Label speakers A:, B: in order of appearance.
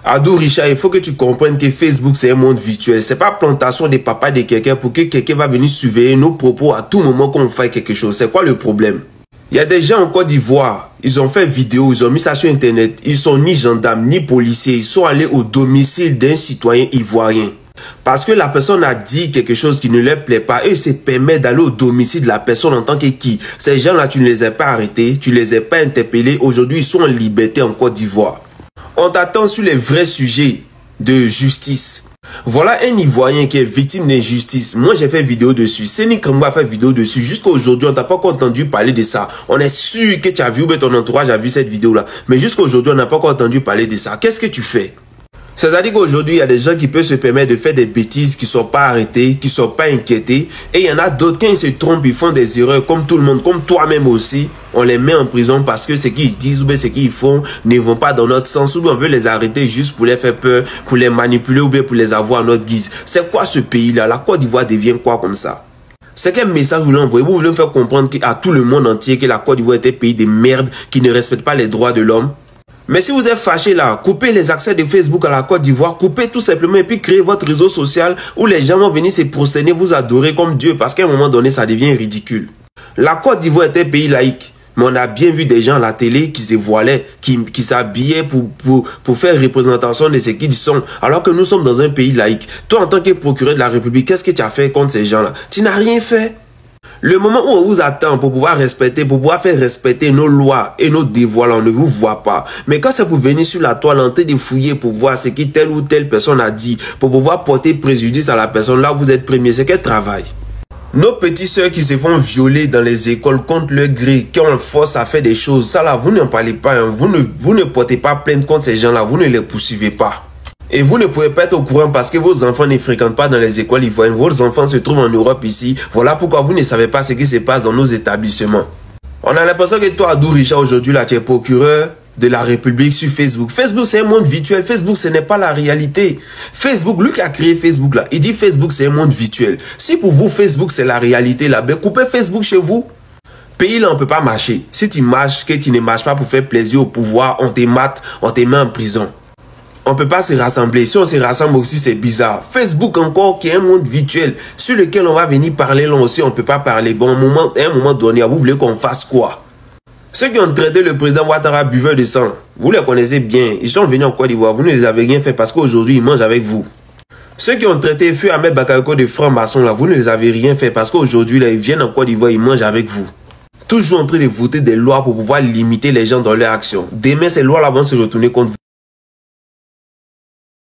A: Ado Richard, il faut que tu comprennes que Facebook, c'est un monde virtuel. C'est pas plantation des papas de quelqu'un pour que quelqu'un va venir surveiller nos propos à tout moment qu'on fasse quelque chose. C'est quoi le problème? Il y a des gens en Côte d'Ivoire, ils ont fait vidéo, ils ont mis ça sur Internet. Ils sont ni gendarmes, ni policiers. Ils sont allés au domicile d'un citoyen ivoirien. Parce que la personne a dit quelque chose qui ne leur plaît pas et ils se permettent d'aller au domicile de la personne en tant que qui. Ces gens-là, tu ne les as pas arrêtés, tu ne les as pas interpellés. Aujourd'hui, ils sont en liberté en Côte d'Ivoire. On t'attend sur les vrais sujets de justice. Voilà un Ivoirien qui est victime d'injustice. Moi, j'ai fait vidéo dessus. Séni Krembo a fait vidéo dessus. Jusqu'à aujourd'hui, on t'a pas encore entendu parler de ça. On est sûr que tu as vu ou ton entourage a vu cette vidéo-là. Mais jusqu'à aujourd'hui, on n'a pas encore entendu parler de ça. Qu'est-ce que tu fais? C'est-à-dire qu'aujourd'hui, il y a des gens qui peuvent se permettre de faire des bêtises, qui ne sont pas arrêtés, qui ne sont pas inquiétés. Et il y en a d'autres, quand ils se trompent, ils font des erreurs comme tout le monde, comme toi-même aussi. On les met en prison parce que ce qu'ils disent ou bien ce qu'ils font ne vont pas dans notre sens. Ou bien on veut les arrêter juste pour les faire peur, pour les manipuler ou bien pour les avoir à notre guise. C'est quoi ce pays-là? La Côte d'Ivoire devient quoi comme ça? C'est quel message vous voulez envoyer? Vous voulez faire comprendre à tout le monde entier que la Côte d'Ivoire est un pays de merde qui ne respecte pas les droits de l'homme? Mais si vous êtes fâché là, coupez les accès de Facebook à la Côte d'Ivoire, coupez tout simplement et puis créez votre réseau social où les gens vont venir se prosterner, vous adorer comme Dieu parce qu'à un moment donné, ça devient ridicule. La Côte d'Ivoire est un pays laïque, mais on a bien vu des gens à la télé qui se voilaient, qui s'habillaient pour faire représentation de ce qu'ils sont, alors que nous sommes dans un pays laïque. Toi, en tant que procureur de la République, qu'est-ce que tu as fait contre ces gens-là? Tu n'as rien fait. Le moment où on vous attend pour pouvoir respecter, pour pouvoir faire respecter nos lois et nos devoirs, on ne vous voit pas. Mais quand c'est pour venir sur la toile, en train de fouiller pour voir ce que telle ou telle personne a dit, pour pouvoir porter préjudice à la personne, là vous êtes premier, c'est quel travail? Nos petites sœurs qui se font violer dans les écoles contre leur gré, qui ont force à faire des choses, ça là, vous n'en parlez pas, hein. Vous ne portez pas plainte contre ces gens-là, vous ne les poursuivez pas. Et vous ne pouvez pas être au courant parce que vos enfants ne fréquentent pas dans les écoles ivoiriennes. Vos enfants se trouvent en Europe ici. Voilà pourquoi vous ne savez pas ce qui se passe dans nos établissements. On a l'impression que toi, Ado Richard, aujourd'hui, là, tu es procureur de la République sur Facebook. Facebook, c'est un monde virtuel. Facebook, ce n'est pas la réalité. Facebook, lui qui a créé Facebook, là, il dit Facebook, c'est un monde virtuel. Si pour vous, Facebook, c'est la réalité, là, ben coupez Facebook chez vous. Pays là, on ne peut pas marcher. Si tu marches, que tu ne marches pas pour faire plaisir au pouvoir, on te mate, on te met en prison. On ne peut pas se rassembler. Si on se rassemble aussi, c'est bizarre. Facebook encore, qui est un monde virtuel sur lequel on va venir parler là aussi, on ne peut pas parler. Bon, à un moment donné, vous voulez qu'on fasse quoi? Ceux qui ont traité le président Ouattara buveur de sang, vous les connaissez bien. Ils sont venus en Côte d'Ivoire. Vous ne les avez rien fait parce qu'aujourd'hui, ils mangent avec vous. Ceux qui ont traité Feu Ahmed Bakayoko de franc-maçon, là, vous ne les avez rien fait parce qu'aujourd'hui, là, ils viennent en Côte d'Ivoire, ils mangent avec vous. Toujours en train de voter des lois pour pouvoir limiter les gens dans leur action. Demain, ces lois-là vont se retourner contre vous.